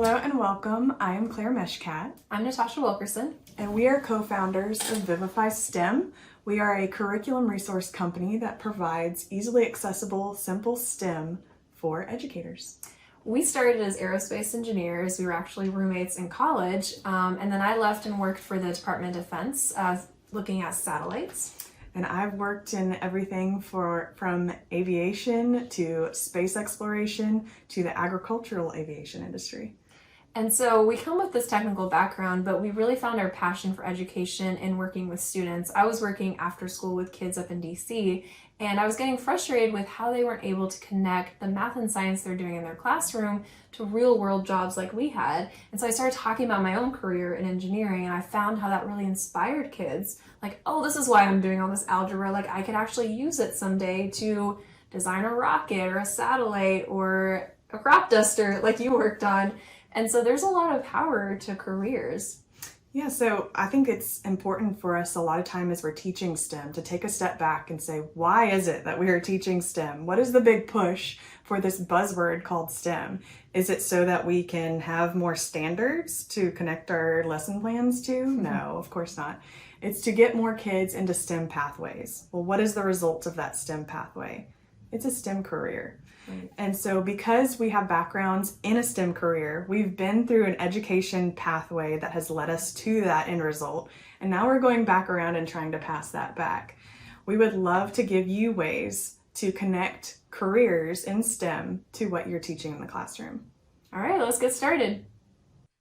Hello and welcome. I am Claire Meshkat. I'm Natasha Wilkerson. And we are co-founders of Vivify STEM. We are a curriculum resource company that provides easily accessible, simple STEM for educators. We started as aerospace engineers. We were actually roommates in college, and then I left and worked for the Department of Defense looking at satellites. And I've worked in everything from aviation to space exploration to the agricultural aviation industry. And so we come with this technical background, but we really found our passion for education in working with students. I was working after school with kids up in DC, and I was getting frustrated with how they weren't able to connect the math and science they're doing in their classroom to real world jobs like we had. And so I started talking about my own career in engineering, and I found how that really inspired kids. Like, oh, this is why I'm doing all this algebra. Like, I could actually use it someday to design a rocket or a satellite or a crop duster like you worked on. And so there's a lot of power to careers. Yeah, so I think it's important for us a lot of time as we're teaching STEM to take a step back and say, why is it that we are teaching STEM? What is the big push for this buzzword called STEM? Is it so that we can have more standards to connect our lesson plans to? No, of course not. It's to get more kids into STEM pathways. Well, what is the result of that STEM pathway? It's a STEM career. Right. And so because we have backgrounds in a STEM career, we've been through an education pathway that has led us to that end result. And now we're going back around and trying to pass that back. We would love to give you ways to connect careers in STEM to what you're teaching in the classroom. All right, let's get started.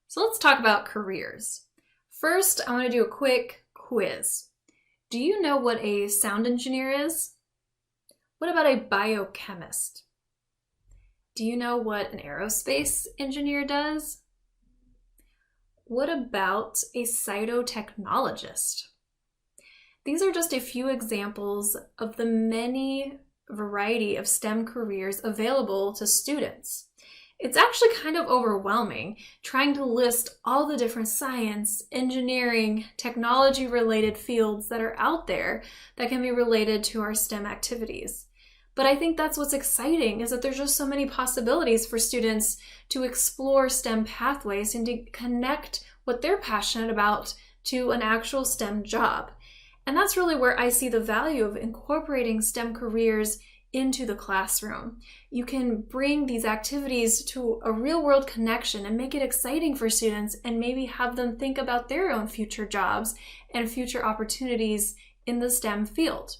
So let's talk about careers. First, I want to do a quick quiz. Do you know what a sound engineer is? What about a biochemist? Do you know what an aerospace engineer does? What about a cytotechnologist? These are just a few examples of the many variety of STEM careers available to students. It's actually kind of overwhelming trying to list all the different science, engineering, technology-related fields that are out there that can be related to our STEM activities. But I think that's what's exciting, is that there's just so many possibilities for students to explore STEM pathways and to connect what they're passionate about to an actual STEM job. And that's really where I see the value of incorporating STEM careers into the classroom. You can bring these activities to a real-world connection and make it exciting for students and maybe have them think about their own future jobs and future opportunities in the STEM field.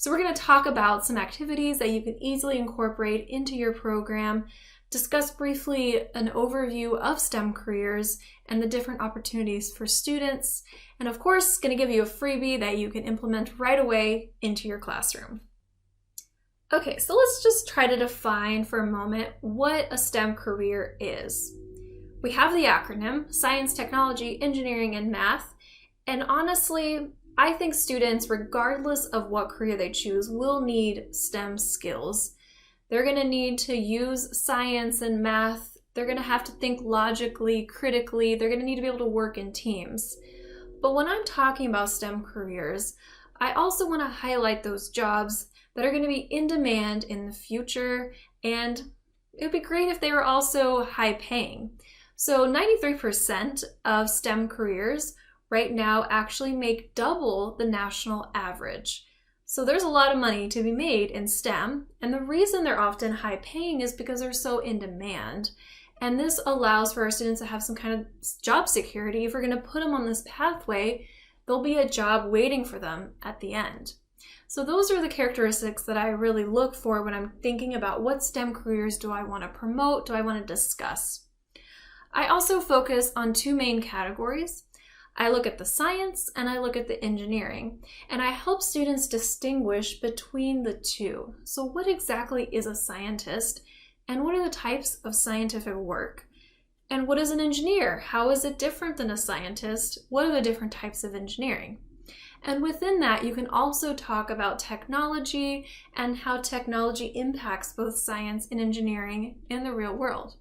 So we're going to talk about some activities that you can easily incorporate into your program, discuss briefly an overview of STEM careers and the different opportunities for students, and of course, going to give you a freebie that you can implement right away into your classroom. Okay, so let's just try to define for a moment what a STEM career is. We have the acronym, Science, Technology, Engineering, and Math, and honestly, I think students, regardless of what career they choose, will need STEM skills. They're going to need to use science and math. They're going to have to think logically, critically. They're going to need to be able to work in teams. But when I'm talking about STEM careers, I also want to highlight those jobs that are going to be in demand in the future, and it would be great if they were also high paying. So 93% of STEM careers right now actually make double the national average. So there's a lot of money to be made in STEM, and the reason they're often high paying is because they're so in demand. And this allows for our students to have some kind of job security. If we're going to put them on this pathway, there'll be a job waiting for them at the end. So those are the characteristics that I really look for when I'm thinking about what STEM careers do I want to promote, do I want to discuss. I also focus on two main categories. I look at the science and I look at the engineering, and I help students distinguish between the two. So what exactly is a scientist, and what are the types of scientific work? And what is an engineer? How is it different than a scientist? What are the different types of engineering? And within that, you can also talk about technology and how technology impacts both science and engineering in the real world.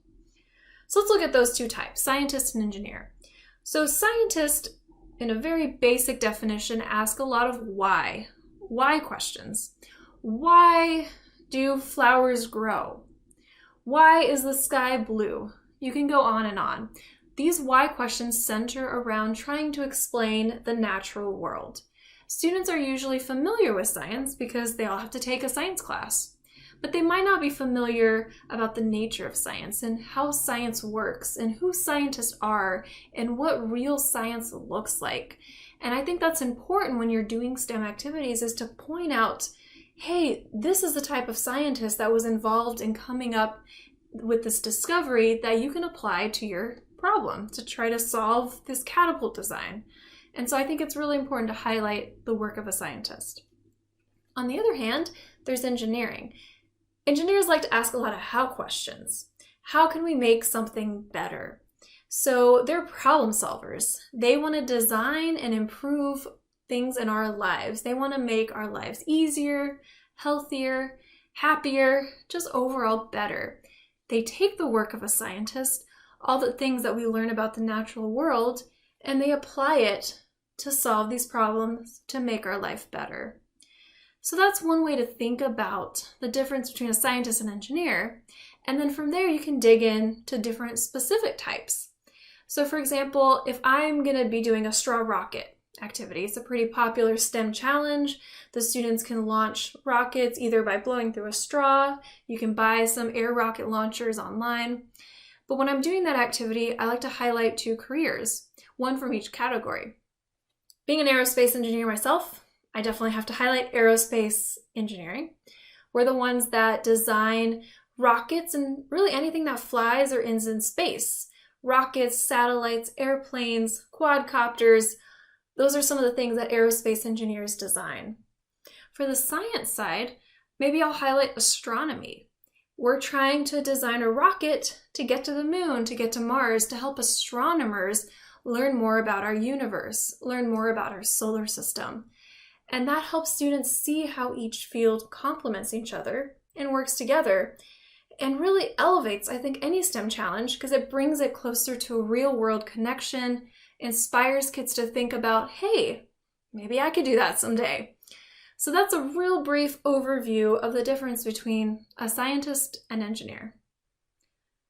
So let's look at those two types, scientist and engineer. So scientists, in a very basic definition, ask a lot of why questions. Why do flowers grow? Why is the sky blue? You can go on and on. These why questions center around trying to explain the natural world. Students are usually familiar with science because they all have to take a science class, but they might not be familiar about the nature of science and how science works and who scientists are and what real science looks like. And I think that's important when you're doing STEM activities, is to point out, hey, this is the type of scientist that was involved in coming up with this discovery that you can apply to your problem to try to solve this catapult design. And so I think it's really important to highlight the work of a scientist. On the other hand, there's engineering. Engineers like to ask a lot of how questions. How can we make something better? So they're problem solvers. They want to design and improve things in our lives. They want to make our lives easier, healthier, happier, just overall better. They take the work of a scientist, all the things that we learn about the natural world, and they apply it to solve these problems to make our life better. So that's one way to think about the difference between a scientist and engineer. And then from there, you can dig into different specific types. So for example, if I'm going to be doing a straw rocket activity, it's a pretty popular STEM challenge. The students can launch rockets either by blowing through a straw. You can buy some air rocket launchers online. But when I'm doing that activity, I like to highlight 2 careers, one from each category. Being an aerospace engineer myself, I definitely have to highlight aerospace engineering. We're the ones that design rockets and really anything that flies or is in space. Rockets, satellites, airplanes, quadcopters, those are some of the things that aerospace engineers design. For the science side, maybe I'll highlight astronomy. We're trying to design a rocket to get to the moon, to get to Mars, to help astronomers learn more about our universe, learn more about our solar system. And that helps students see how each field complements each other and works together, and really elevates, I think, any STEM challenge because it brings it closer to a real world connection, inspires kids to think about, hey, maybe I could do that someday. So that's a real brief overview of the difference between a scientist and engineer.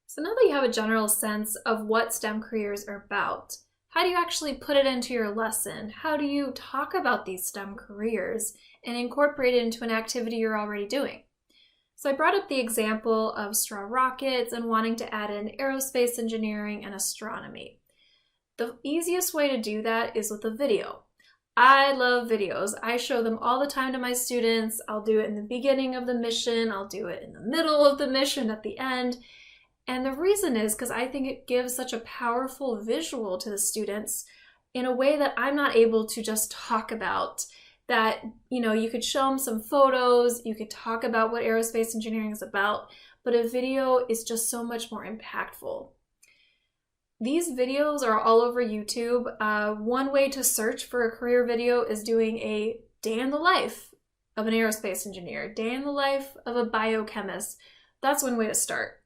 So now that you have a general sense of what STEM careers are about, how do you actually put it into your lesson? How do you talk about these STEM careers and incorporate it into an activity you're already doing? So I brought up the example of straw rockets and wanting to add in aerospace engineering and astronomy. The easiest way to do that is with a video. I love videos. I show them all the time to my students. I'll do it in the beginning of the mission. I'll do it in the middle of the mission, at the end. And the reason is because I think it gives such a powerful visual to the students in a way that I'm not able to just talk about. That, you could show them some photos, you could talk about what aerospace engineering is about, but a video is just so much more impactful. These videos are all over YouTube. One way to search for a career video is doing a day in the life of an aerospace engineer, day in the life of a biochemist. That's one way to start.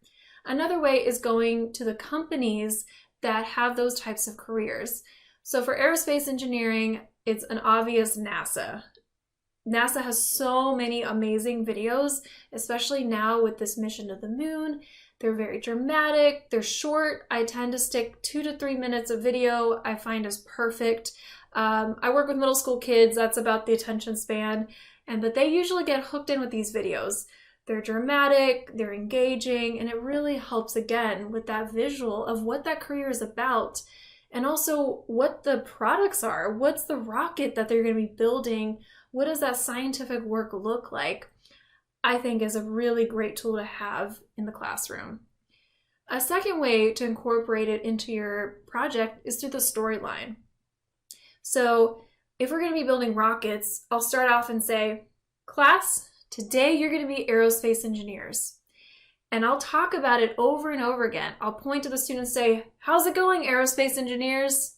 Another way is going to the companies that have those types of careers. So for aerospace engineering, it's an obvious NASA. NASA has so many amazing videos, especially now with this mission to the moon. They're very dramatic, they're short. I tend to stick 2 to 3 minutes of video I find is perfect. I work with middle school kids, that's about the attention span, but they usually get hooked in with these videos. They're dramatic, they're engaging, and it really helps again with that visual of what that career is about and also what the products are. What's the rocket that they're going to be building? What does that scientific work look like? I think is a really great tool to have in the classroom. A second way to incorporate it into your project is through the storyline. So if we're going to be building rockets, I'll start off and say, class, today you're going to be aerospace engineers. And I'll talk about it over and over again. I'll point to the students and say, how's it going, aerospace engineers?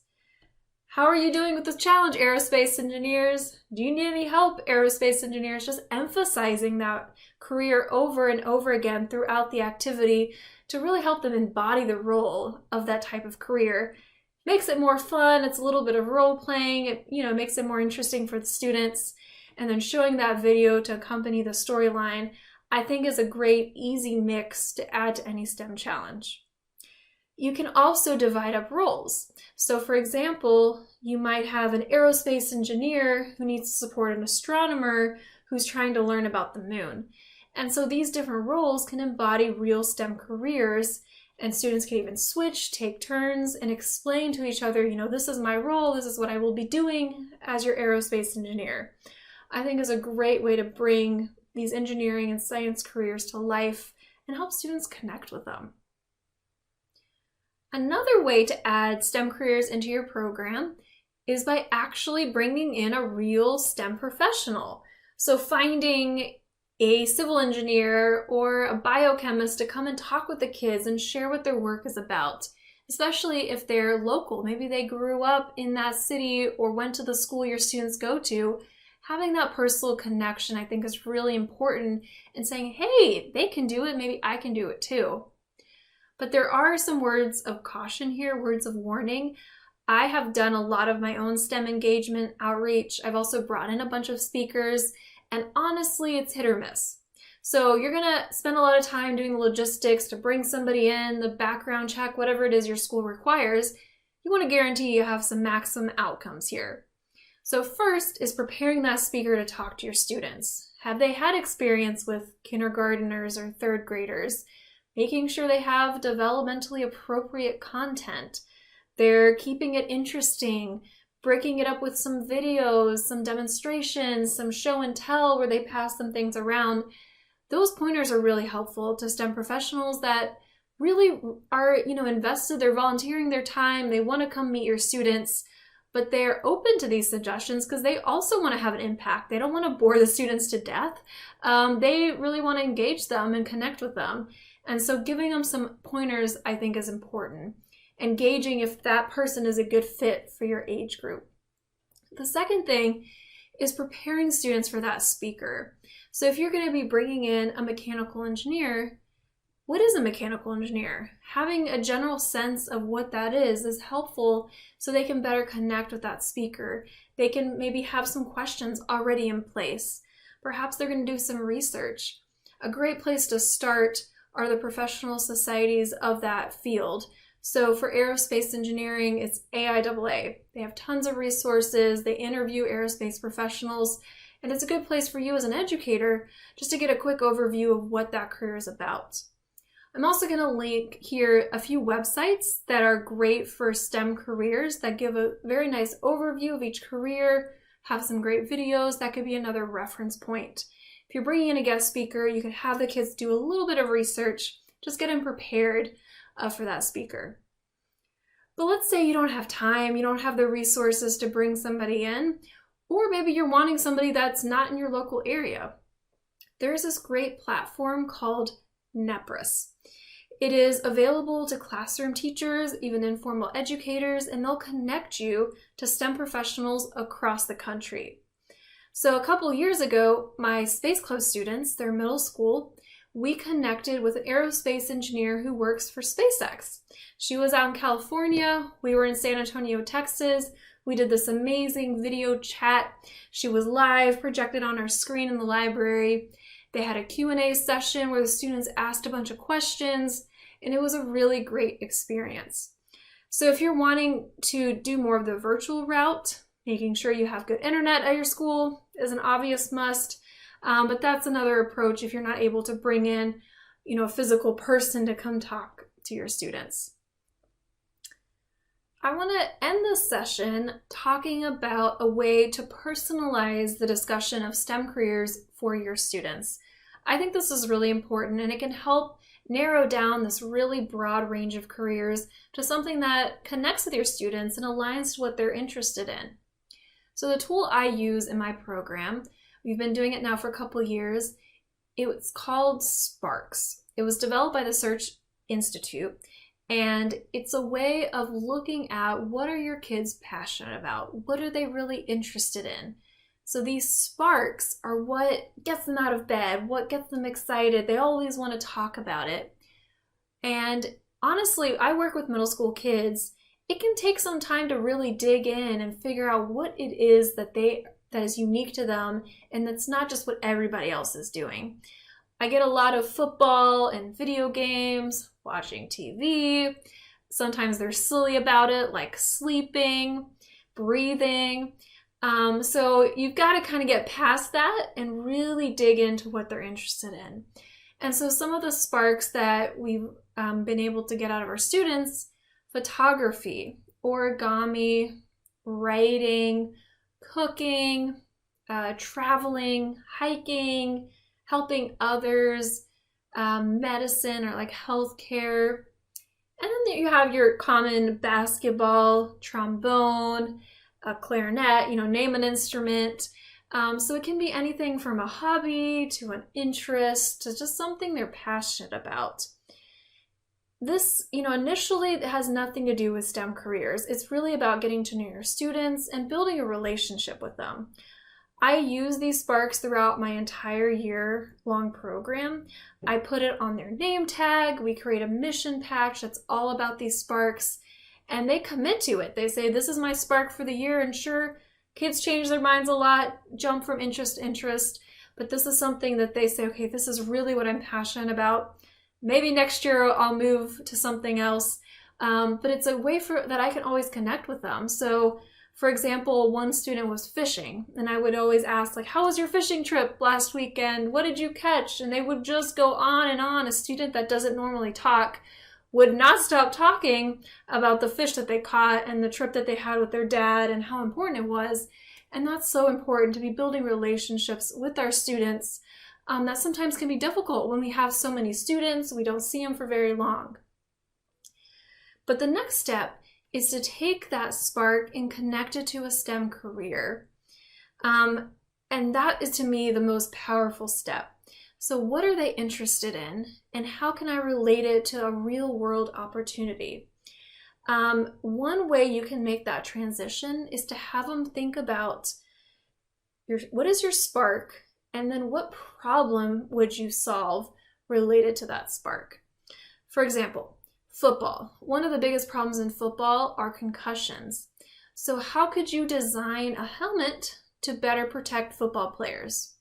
How are you doing with this challenge, aerospace engineers? Do you need any help, aerospace engineers? Just emphasizing that career over and over again throughout the activity to really help them embody the role of that type of career. Makes it more fun. It's a little bit of role playing. It makes it more interesting for the students. And then showing that video to accompany the storyline, I think is a great, easy mix to add to any STEM challenge. You can also divide up roles. So for example, you might have an aerospace engineer who needs to support an astronomer who's trying to learn about the moon. And so these different roles can embody real STEM careers, and students can even switch, take turns, and explain to each other, this is my role, this is what I will be doing as your aerospace engineer. I think is a great way to bring these engineering and science careers to life and help students connect with them. Another way to add STEM careers into your program is by actually bringing in a real STEM professional. So finding a civil engineer or a biochemist to come and talk with the kids and share what their work is about, especially if they're local. Maybe they grew up in that city or went to the school your students go to. Having that personal connection, I think, is really important, and saying, hey, they can do it, maybe I can do it too. But there are some words of caution here, words of warning. I have done a lot of my own STEM engagement outreach. I've also brought in a bunch of speakers, and honestly, it's hit or miss. So you're gonna spend a lot of time doing the logistics to bring somebody in, the background check, whatever it is your school requires. You wanna guarantee you have some maximum outcomes here. So first is preparing that speaker to talk to your students. Have they had experience with kindergarteners or third graders? Making sure they have developmentally appropriate content. They're keeping it interesting, breaking it up with some videos, some demonstrations, some show and tell where they pass some things around. Those pointers are really helpful to STEM professionals that really are, invested, they're volunteering their time, they want to come meet your students, but they're open to these suggestions because they also want to have an impact. They don't want to bore the students to death. They really want to engage them and connect with them. And so giving them some pointers, I think, is important. And gauging if that person is a good fit for your age group. The second thing is preparing students for that speaker. So if you're going to be bringing in a mechanical engineer, what is a mechanical engineer? Having a general sense of what that is helpful so they can better connect with that speaker. They can maybe have some questions already in place. Perhaps they're going to do some research. A great place to start are the professional societies of that field. So for aerospace engineering, it's AIAA. They have tons of resources. They interview aerospace professionals, and it's a good place for you as an educator just to get a quick overview of what that career is about. I'm also going to link here a few websites that are great for STEM careers that give a very nice overview of each career, have some great videos. That could be another reference point. If you're bringing in a guest speaker, you could have the kids do a little bit of research, just get them prepared for that speaker. But let's say you don't have time, you don't have the resources to bring somebody in, or maybe you're wanting somebody that's not in your local area. There's this great platform called Metris. It is available to classroom teachers, even informal educators, and they'll connect you to STEM professionals across the country. So a couple years ago, my Space Club students, they're middle school, we connected with an aerospace engineer who works for SpaceX. She was out in California, we were in San Antonio, Texas. We did this amazing video chat. She was live, projected on our screen in the library. They had a Q&A session where the students asked a bunch of questions, and it was a really great experience. So if you're wanting to do more of the virtual route, making sure you have good internet at your school is an obvious must, but that's another approach if you're not able to bring in, a physical person to come talk to your students. I want to end this session talking about a way to personalize the discussion of STEM careers for your students. I think this is really important, and it can help narrow down this really broad range of careers to something that connects with your students and aligns to what they're interested in. So the tool I use in my program, we've been doing it now for a couple years, it's called Sparks. It was developed by the Search Institute, and it's a way of looking at what are your kids passionate about? What are they really interested in? So these sparks are what gets them out of bed, what gets them excited. They always want to talk about it. And honestly, I work with middle school kids. It can take some time to really dig in and figure out what it is that is unique to them, and that's not just what everybody else is doing. I get a lot of football and video games, watching TV, Sometimes they're silly about it, like sleeping, breathing. So you've got to kind of get past that and really dig into what they're interested in. And so some of the sparks that we've been able to get out of our students: photography, origami, writing, cooking, traveling, hiking, helping others, medicine or like healthcare. And then you have your common basketball, trombone, a clarinet, name an instrument. So it can be anything from a hobby to an interest to just something they're passionate about. This, initially it has nothing to do with STEM careers. It's really about getting to know your students and building a relationship with them. I use these sparks throughout my entire year-long program. I put it on their name tag. We create a mission patch that's all about these sparks, and they commit to it. They say, this is my spark for the year, and sure, kids change their minds a lot, jump from interest to interest, but this is something that they say, okay, this is really what I'm passionate about. Maybe next year I'll move to something else, but it's a way that I can always connect with them. So, for example, one student was fishing, and I would always ask, like, how was your fishing trip last weekend? What did you catch? And they would just go on and on. A student that doesn't normally talk would not stop talking about the fish that they caught and the trip that they had with their dad and how important it was. And that's so important, to be building relationships with our students. That sometimes can be difficult when we have so many students, we don't see them for very long. But the next step is to take that spark and connect it to a STEM career. And that is, to me, the most powerful step. So what are they interested in, and how can I relate it to a real world opportunity? One way you can make that transition is to have them think about what is your spark, and then what problem would you solve related to that spark? For example, football. One of the biggest problems in football are concussions. So how could you design a helmet to better protect football players?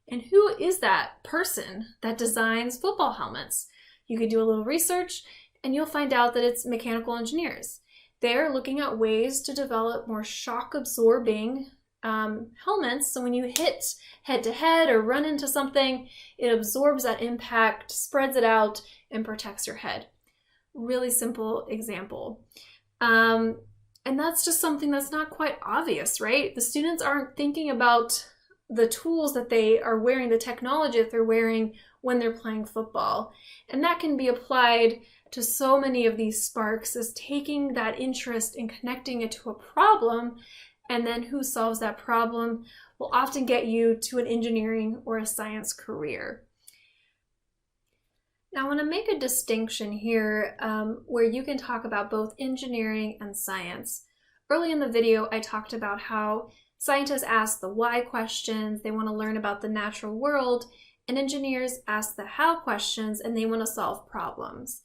And who is that person that designs football helmets? You could do a little research and you'll find out that it's mechanical engineers. They're looking at ways to develop more shock absorbing helmets, so when you hit head to head or run into something, it absorbs that impact, spreads it out, and protects your head. Really simple example. And that's just something that's not quite obvious, right? The students aren't thinking about the tools that they are wearing, the technology that they're wearing when they're playing football. And that can be applied to so many of these sparks, as taking that interest and connecting it to a problem, and then who solves that problem will often get you to an engineering or a science career. Now I want to make a distinction here where you can talk about both engineering and science. Early in the video, I talked about how scientists ask the why questions, they want to learn about the natural world, and engineers ask the how questions, and they want to solve problems.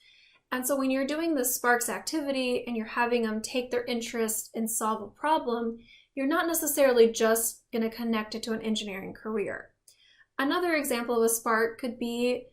And so when you're doing the sparks activity and you're having them take their interest and solve a problem, you're not necessarily just going to connect it to an engineering career. Another example of a spark could be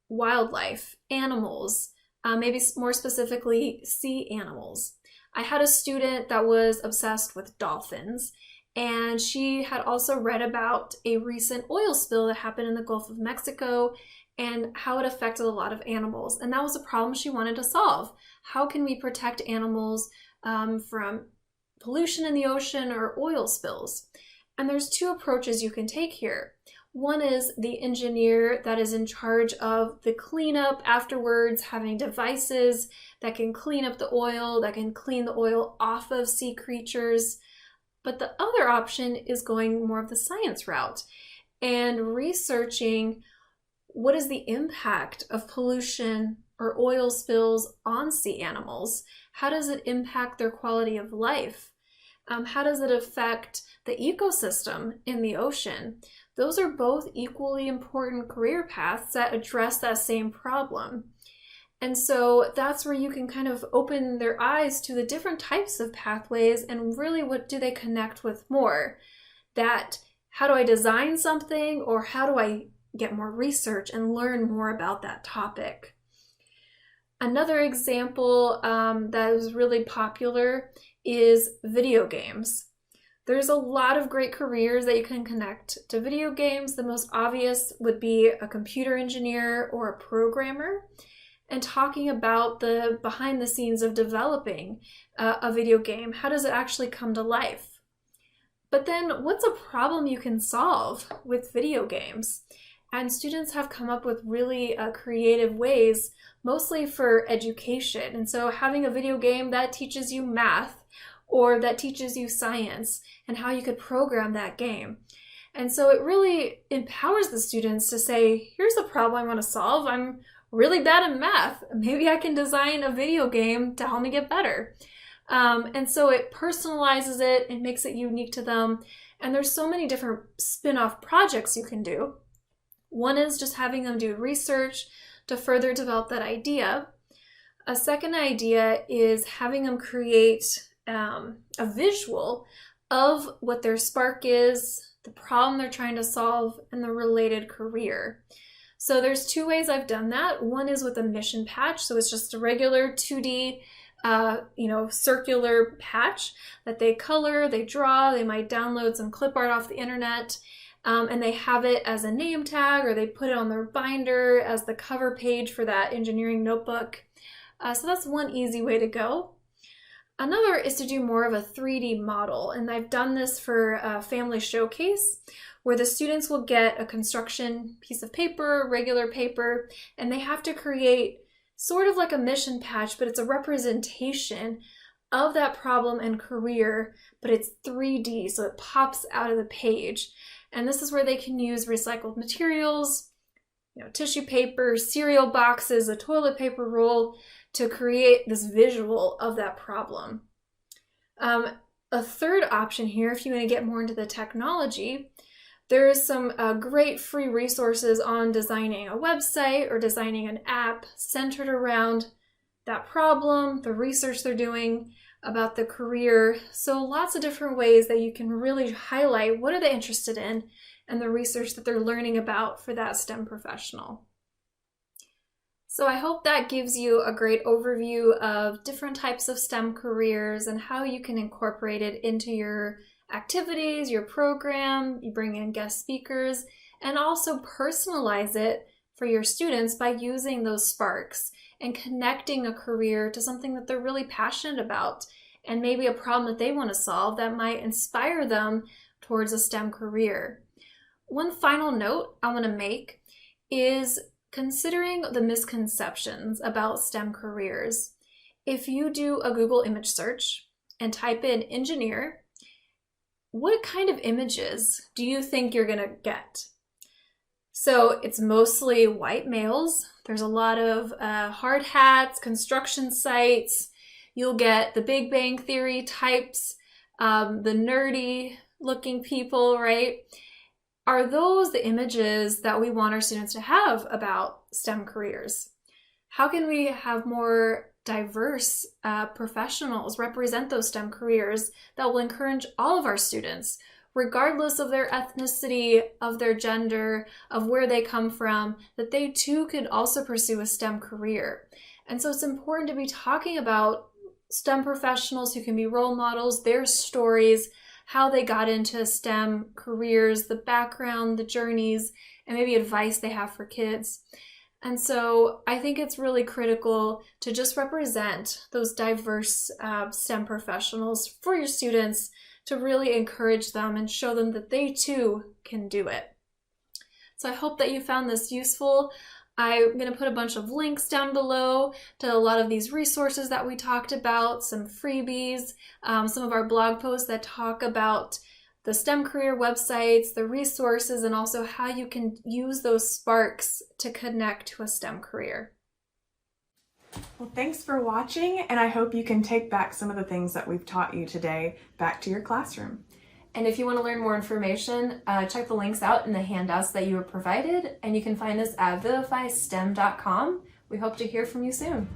wildlife, animals, maybe more specifically sea animals. I had a student that was obsessed with dolphins, and she had also read about a recent oil spill that happened in the Gulf of Mexico and how it affected a lot of animals. And that was a problem she wanted to solve. How can we protect animals from pollution in the ocean or oil spills? And there's two approaches you can take here. One is the engineer that is in charge of the cleanup afterwards, having devices that can clean up the oil, that can clean the oil off of sea creatures. But the other option is going more of the science route and researching what is the impact of pollution or oil spills on sea animals. How does it impact their quality of life? How does it affect the ecosystem in the ocean? Those are both equally important career paths that address that same problem. And so that's where you can kind of open their eyes to the different types of pathways and really what do they connect with more. That how do I design something, or how do I get more research and learn more about that topic? Another example that is really popular is video games. There's a lot of great careers that you can connect to video games. The most obvious would be a computer engineer or a programmer, and talking about the behind the scenes of developing a video game. How does it actually come to life? But then what's a problem you can solve with video games? And students have come up with really creative ways, mostly for education. And so having a video game that teaches you math or that teaches you science and how you could program that game. And so it really empowers the students to say, here's a problem I want to solve. I'm really bad at math. Maybe I can design a video game to help me get better. And so it personalizes it, it makes it unique to them. And there's so many different spin-off projects you can do. One is just having them do research to further develop that idea. A second idea is having them create a visual of what their spark is, the problem they're trying to solve, and the related career. So there's two ways I've done that. One is with a mission patch. So it's just a regular 2D circular patch that they color, they draw, they might download some clip art off the internet, and they have it as a name tag, or they put it on their binder as the cover page for that engineering notebook. So that's one easy way to go. Another is to do more of a 3D model, and I've done this for a family showcase where the students will get a construction piece of paper, regular paper, and they have to create sort of like a mission patch, but it's a representation of that problem and career, but it's 3D, so it pops out of the page. And this is where they can use recycled materials, tissue paper, cereal boxes, a toilet paper roll to create this visual of that problem. A third option here, if you want to get more into the technology, there is some great free resources on designing a website or designing an app centered around that problem, the research they're doing about the career. So lots of different ways that you can really highlight what are they interested in and the research that they're learning about for that STEM professional. So I hope that gives you a great overview of different types of STEM careers and how you can incorporate it into your activities, your program, you bring in guest speakers, and also personalize it for your students by using those sparks and connecting a career to something that they're really passionate about and maybe a problem that they want to solve that might inspire them towards a STEM career. One final note I want to make is considering the misconceptions about STEM careers. If you do a Google image search and type in engineer, what kind of images do you think you're going to get? So it's mostly white males. There's a lot of hard hats, construction sites. You'll get the Big Bang Theory types, the nerdy looking people, right? Are those the images that we want our students to have about STEM careers? How can we have more diverse professionals represent those STEM careers that will encourage all of our students, regardless of their ethnicity, of their gender, of where they come from, that they too could also pursue a STEM career? And so it's important to be talking about STEM professionals who can be role models, their stories, how they got into STEM careers, the background, the journeys, and maybe advice they have for kids. And so I think it's really critical to just represent those diverse STEM professionals for your students to really encourage them and show them that they too can do it. So I hope that you found this useful. I'm going to put a bunch of links down below to a lot of these resources that we talked about, some freebies, some of our blog posts that talk about the STEM career websites, the resources, and also how you can use those sparks to connect to a STEM career. Well, thanks for watching, and I hope you can take back some of the things that we've taught you today back to your classroom. And if you want to learn more information, check the links out in the handouts that you were provided, and you can find us at vivifystem.com. We hope to hear from you soon.